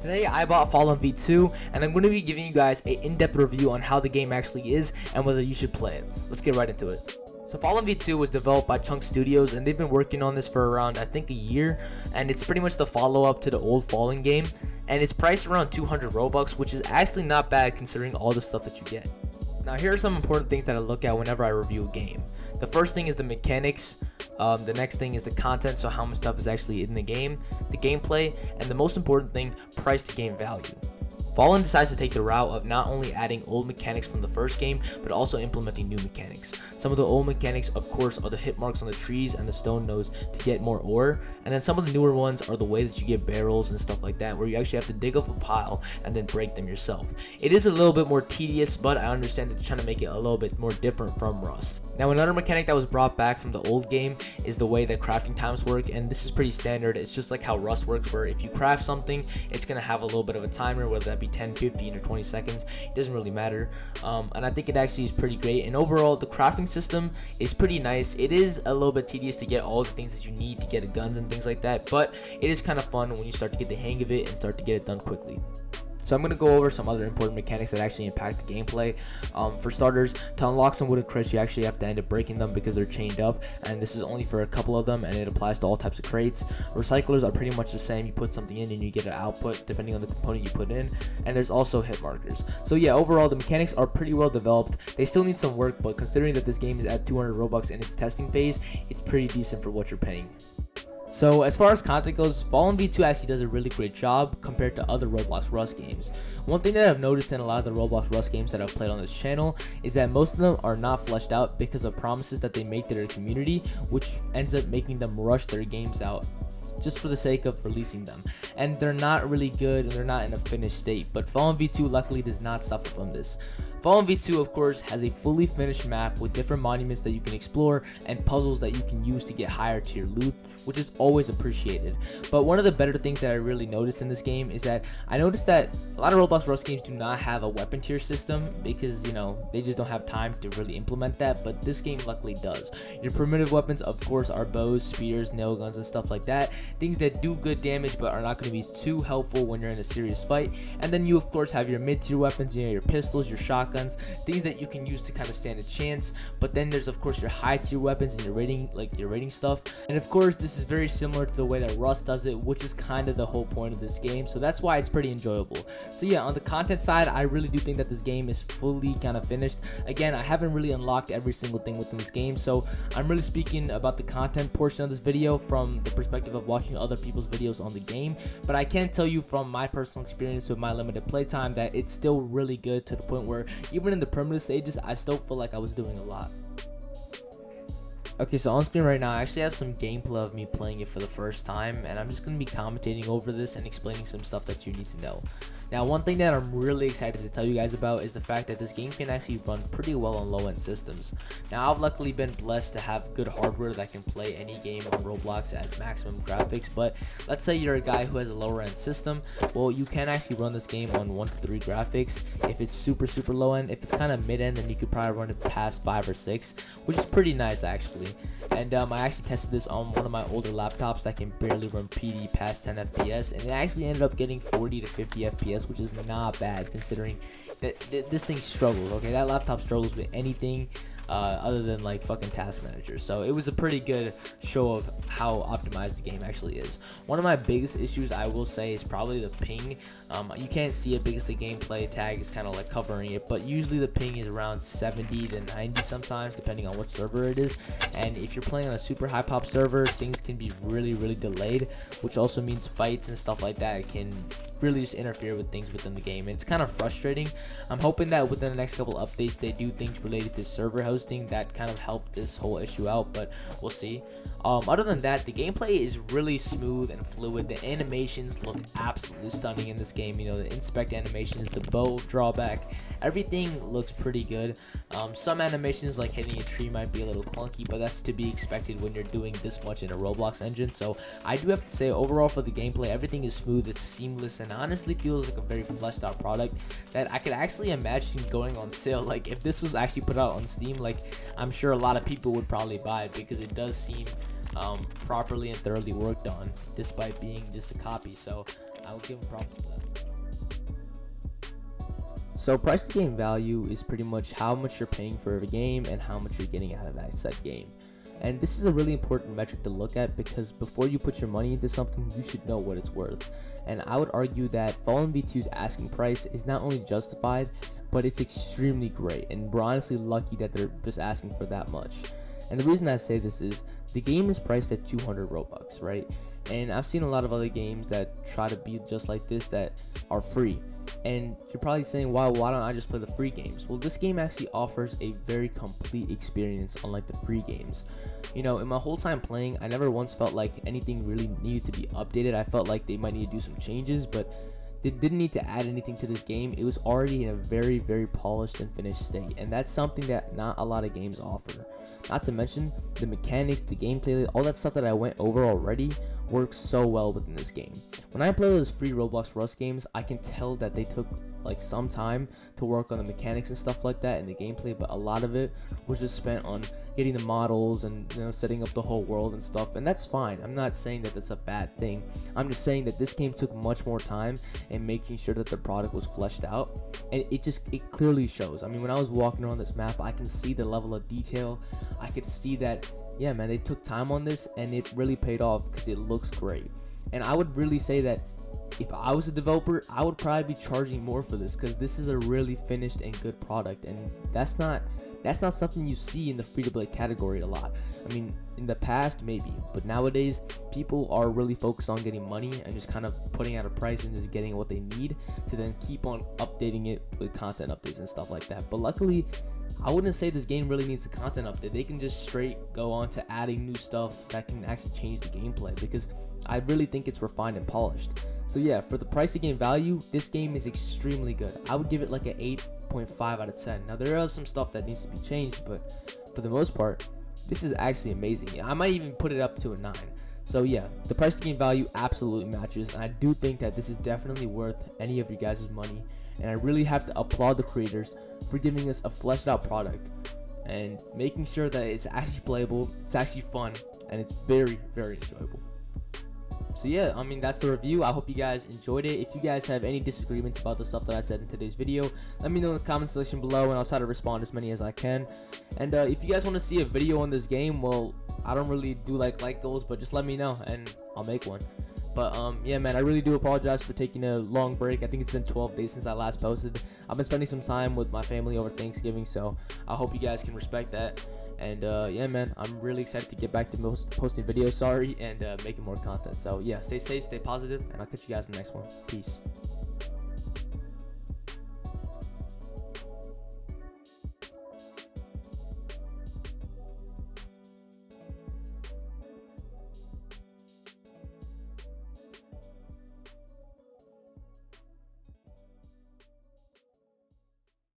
Today I bought Fallen V2 and I'm going to be giving you guys an in-depth review on how the game actually is and whether you should play it. Let's get right into it. So Fallen V2 was developed by Chunk Studios and they've been working on this for around I think a year, and it's pretty much the follow-up to the old Fallen game, and it's priced around 200 Robux, which is actually not bad considering all the stuff that you get. Now here are some important things that I look at whenever I review a game. The first thing is the mechanics. The next thing is the content, so how much stuff is actually in the game, the gameplay, and the most important thing, price to game value. Fallen decides to take the route of not only adding old mechanics from the first game, but also implementing new mechanics. Some of the old mechanics, of course, are the hit marks on the trees and the stone nodes to get more ore, and then some of the newer ones are the way that you get barrels and stuff like that, where you actually have to dig up a pile and then break them yourself. It is a little bit more tedious, but I understand that they're trying to make it a little bit more different from Rust. Now another mechanic that was brought back from the old game is the way that crafting times work, and this is pretty standard. It's just like how Rust works, where if you craft something, it's going to have a little bit of a timer, whether that be 10, 15, or 20 seconds. It doesn't really matter, and I think it actually is pretty great. And overall, the crafting system is pretty nice. It is a little bit tedious to get all the things that you need to get guns and things like that, but it is kind of fun when you start to get the hang of it and start to get it done quickly. So I'm going to go over some other important mechanics that actually impact the gameplay. For starters, to unlock some wooden crates, you actually have to end up breaking them because they're chained up, and this is only for a couple of them, and it applies to all types of crates. Recyclers are pretty much the same. You put something in and you get an output depending on the component you put in, and there's also hit markers. So yeah, overall the mechanics are pretty well developed. They still need some work, but considering that this game is at 200 Robux in its testing phase, it's pretty decent for what you're paying. So as far as content goes, Fallen V2 actually does a really great job compared to other Roblox Rust games. One thing that I've noticed in a lot of the Roblox Rust games that I've played on this channel is that most of them are not fleshed out because of promises that they make to their community, which ends up making them rush their games out just for the sake of releasing them, and they're not really good and they're not in a finished state. But Fallen V2 luckily does not suffer from this. Fallen V2 of course has a fully finished map with different monuments that you can explore and puzzles that you can use to get higher tier loot, which is always appreciated. But one of the better things that I really noticed in this game is that I noticed that a lot of Roblox Rust games do not have a weapon tier system because, you know, they just don't have time to really implement that, but this game luckily does. Your primitive weapons of course are bows, spears, nail guns, and stuff like that, things that do good damage but are not going to be too helpful when you're in a serious fight. And then you of course have your mid tier weapons, you know, your pistols, your shotguns, things that you can use to kind of stand a chance. But then there's of course your high tier weapons and your rating stuff, and of course this is very similar to the way that Rust does it, which is kind of the whole point of this game, so that's why it's pretty enjoyable. So yeah, on the content side, I really do think that this game is fully kind of finished. Again, I haven't really unlocked every single thing within this game, so I'm really speaking about the content portion of this video from the perspective of watching other people's videos on the game, but I can tell you from my personal experience with my limited playtime that it's still really good, to the point where even in the primitive stages I still feel like I was doing a lot. Okay, so on screen right now I actually have some gameplay of me playing it for the first time, and I'm just going to be commentating over this and explaining some stuff that you need to know. Now, one thing that I'm really excited to tell you guys about is the fact that this game can actually run pretty well on low-end systems. Now, I've luckily been blessed to have good hardware that can play any game on Roblox at maximum graphics, but let's say you're a guy who has a lower-end system. Well, you can actually run this game on 1 to 3 graphics if it's super low-end. If it's kind of mid-end, then you could probably run it past 5 or 6, which is pretty nice actually. And I actually tested this on one of my older laptops that can barely run PD past 10 FPS, and it actually ended up getting 40 to 50 FPS, which is not bad considering that this thing struggles. Okay, that laptop struggles with anything other than like fucking Task Manager. So it was a pretty good show of how optimized the game actually is. One of my biggest issues I will say is probably the ping. You can't see it because the gameplay tag is kind of like covering it, but usually the ping is around 70 to 90 sometimes depending on what server it is. And if you're playing on a super high pop server, things can be really delayed, which also means fights and stuff like that can really just interfere with things within the game. It's kind of frustrating. I'm hoping that within the next couple updates they do things related to server hosting that kind of help this whole issue out, but we'll see. Other than that, the gameplay is really smooth and fluid. The animations look absolutely stunning in this game. You know, the inspect animations, the bow drawback, everything looks pretty good. Some animations like hitting a tree might be a little clunky, but that's to be expected when you're doing this much in a Roblox engine. So I do have to say, overall for the gameplay, everything is smooth, it's seamless, and honestly feels like a very fleshed out product that I could actually imagine going on sale. Like if this was actually put out on Steam, like I'm sure a lot of people would probably buy it because it does seem properly and thoroughly worked on, despite being just a copy. So I will give him props for that. So price to game value is pretty much how much you're paying for a game and how much you're getting out of that said game. And this is a really important metric to look at, because before you put your money into something, you should know what it's worth. And I would argue that Fallen V2's asking price is not only justified, but it's extremely great, and we're honestly lucky that they're just asking for that much. And the reason I say this is the game is priced at 200 Robux, right? And I've seen a lot of other games that try to be just like this that are free. And you're probably saying, why don't I just play the free games? Well, this game actually offers a very complete experience, unlike the free games. You know, in my whole time playing, I never once felt like anything really needed to be updated. I felt like they might need to do some changes, but they didn't need to add anything to this game. It was already in a very, very polished and finished state, and that's something that not a lot of games offer. Not to mention the mechanics, the gameplay, all that stuff that I went over already works so well within this game. When I play those free Roblox Rust games, I can tell that they took like some time to work on the mechanics and stuff like that and the gameplay, but a lot of it was just spent on getting the models and, you know, setting up the whole world and stuff, and that's fine. I'm not saying that that's a bad thing. I'm just saying that this game took much more time in making sure that the product was fleshed out, and it clearly shows. I mean, when I was walking around this map, I can see the level of detail. I could see that, yeah man, they took time on this and it really paid off because it looks great. And I would really say that if I was a developer, I would probably be charging more for this, because this is a really finished and good product, and that's not something you see in the free-to-play category a lot. I mean, in the past maybe, but nowadays people are really focused on getting money and just kind of putting out a price and just getting what they need to then keep on updating it with content updates and stuff like that. But luckily, I wouldn't say this game really needs a content update. They can just straight go on to adding new stuff that can actually change the gameplay, because I really think it's refined and polished. So yeah, for the price to game value, this game is extremely good. I would give it like an 8.5 out of 10. Now there are some stuff that needs to be changed, but for the most part, this is actually amazing. I might even put it up to a 9. So yeah, the price to game value absolutely matches, and I do think that this is definitely worth any of you guys' money. And I really have to applaud the creators for giving us a fleshed out product and making sure that it's actually playable, it's actually fun, and it's very, very enjoyable. So yeah, I mean, that's the review. I hope you guys enjoyed it. If you guys have any disagreements about the stuff that I said in today's video, let me know in the comment section below, and I'll try to respond as many as I can. And if you guys want to see a video on this game, well, I don't really do like goals, but just let me know and I'll make one. But yeah man, I really do apologize for taking a long break. I think it's been 12 days since I last posted. I've been spending some time with my family over Thanksgiving, so I hope you guys can respect that. And yeah man, I'm really excited to get back to posting videos, and making more content. So yeah, stay safe, stay positive, and I'll catch you guys in the next one. Peace.